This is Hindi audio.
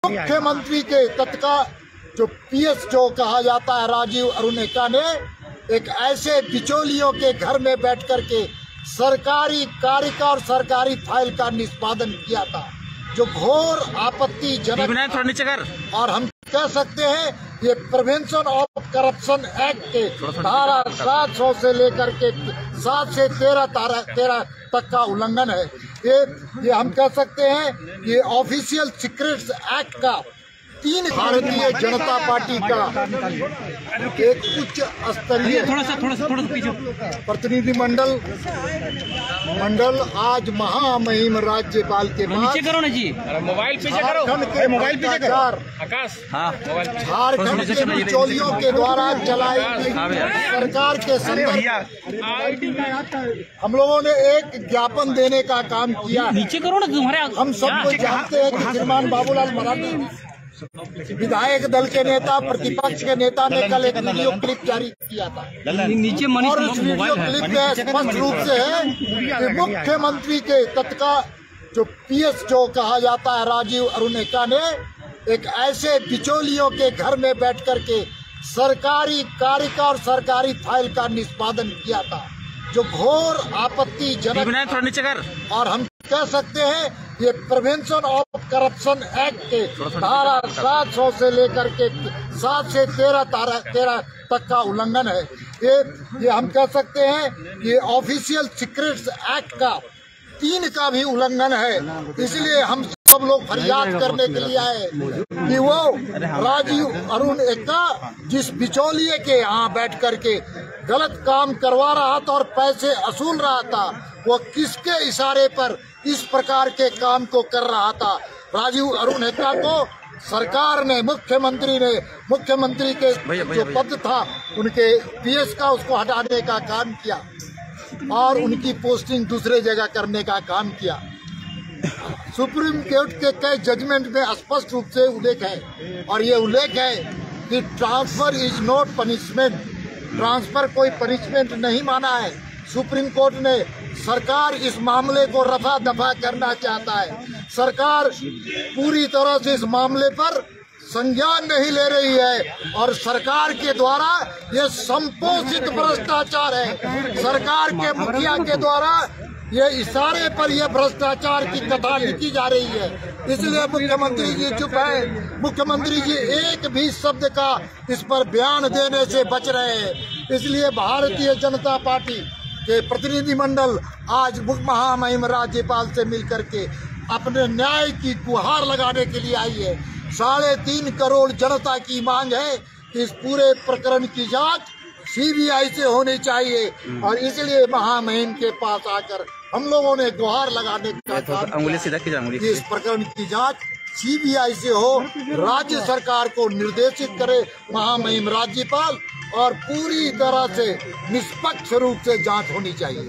मुख्यमंत्री के तत्काल जो पीएस जो कहा जाता है राजीव अरुणेका ने एक ऐसे बिचौलियों के घर में बैठ करके सरकारी कार्य का और सरकारी फाइल का निष्पादन किया था, जो घोर आपत्तिजनक। और हम कह सकते हैं ये प्रिवेंशन ऑफ करप्शन एक्ट के धारा 700 से लेकर के 7 से 13 तक का उल्लंघन है। ये हम कह सकते हैं ये ऑफिशियल सीक्रेट्स एक्ट का 3 भारतीय जनता पार्टी का एक उच्च स्तरीय प्रतिनिधि मंडल आज महामहिम राज्यपाल के पास झारखंड के बिचौलियों के द्वारा चलाई सरकार के संदर्भ हम लोगों ने एक ज्ञापन देने का काम किया। नीचे करो ना तुम्हारे। हम सब लोग जानते हैं कि श्रीमान बाबूलाल मरांडी विधायक दल के नेता प्रतिपक्ष के नेता ने कल एक वीडियो क्लिप जारी किया था और उस वीडियो क्लिप में स्पष्ट रूप से है कि मुख्यमंत्री के तत्काल जो पीएस जो कहा जाता है राजीव अरुणेका ने एक ऐसे बिचौलियों के घर में बैठ करके सरकारी कार्य का और सरकारी फाइल का निष्पादन किया था, जो घोर आपत्तिजनक। और हम कह सकते हैं ये प्रिवेंशन ऑफ करप्शन एक्ट के धारा 700 से लेकर के 7 से 13 तक का उल्लंघन है। ये हम कह सकते हैं ये ऑफिशियल सीक्रेट्स एक्ट का 3 का भी उल्लंघन है। इसलिए हम सब लोग फरियाद करने के लिए आए कि वो राजीव अरुणेका जिस बिचौलिए के यहाँ बैठ करके गलत काम करवा रहा था और पैसे असूल रहा था, वो किसके इशारे पर इस प्रकार के काम को कर रहा था। राजीव अरुणेका को सरकार ने मुख्यमंत्री के जो पद था उनके पीएस का उसको हटाने का काम किया और उनकी पोस्टिंग दूसरे जगह करने का काम किया। सुप्रीम कोर्ट के कई जजमेंट में स्पष्ट रूप से उल्लेख है और ये उल्लेख है कि transfer is not punishment, transfer कोई पनिशमेंट नहीं माना है। सुप्रीम कोर्ट ने सरकार इस मामले को रफा दफा करना चाहता है। सरकार पूरी तरह से इस मामले पर संज्ञान नहीं ले रही है और सरकार के द्वारा ये संपोषित भ्रष्टाचार है। सरकार के मुखिया के द्वारा ये इशारे पर ये भ्रष्टाचार की कथा लिखी जा रही है। इसलिए मुख्यमंत्री जी चुप है। मुख्यमंत्री जी एक भी शब्द का इस पर बयान देने से बच रहे हैं। इसलिए भारतीय जनता पार्टी के प्रतिनिधि मंडल आज महामहिम राज्यपाल से मिलकर के अपने न्याय की गुहार लगाने के लिए आई है। 3.5 करोड़ जनता की मांग है कि इस पूरे प्रकरण की जांच सीबीआई से होनी चाहिए और इसलिए महामहिम के पास आकर हम लोगों ने गुहार लगाने का काम किया कि इस प्रकरण की जांच सीबीआई से हो, राज्य सरकार को निर्देशित करे महामहिम राज्यपाल और पूरी तरह से निष्पक्ष रूप से जांच होनी चाहिए।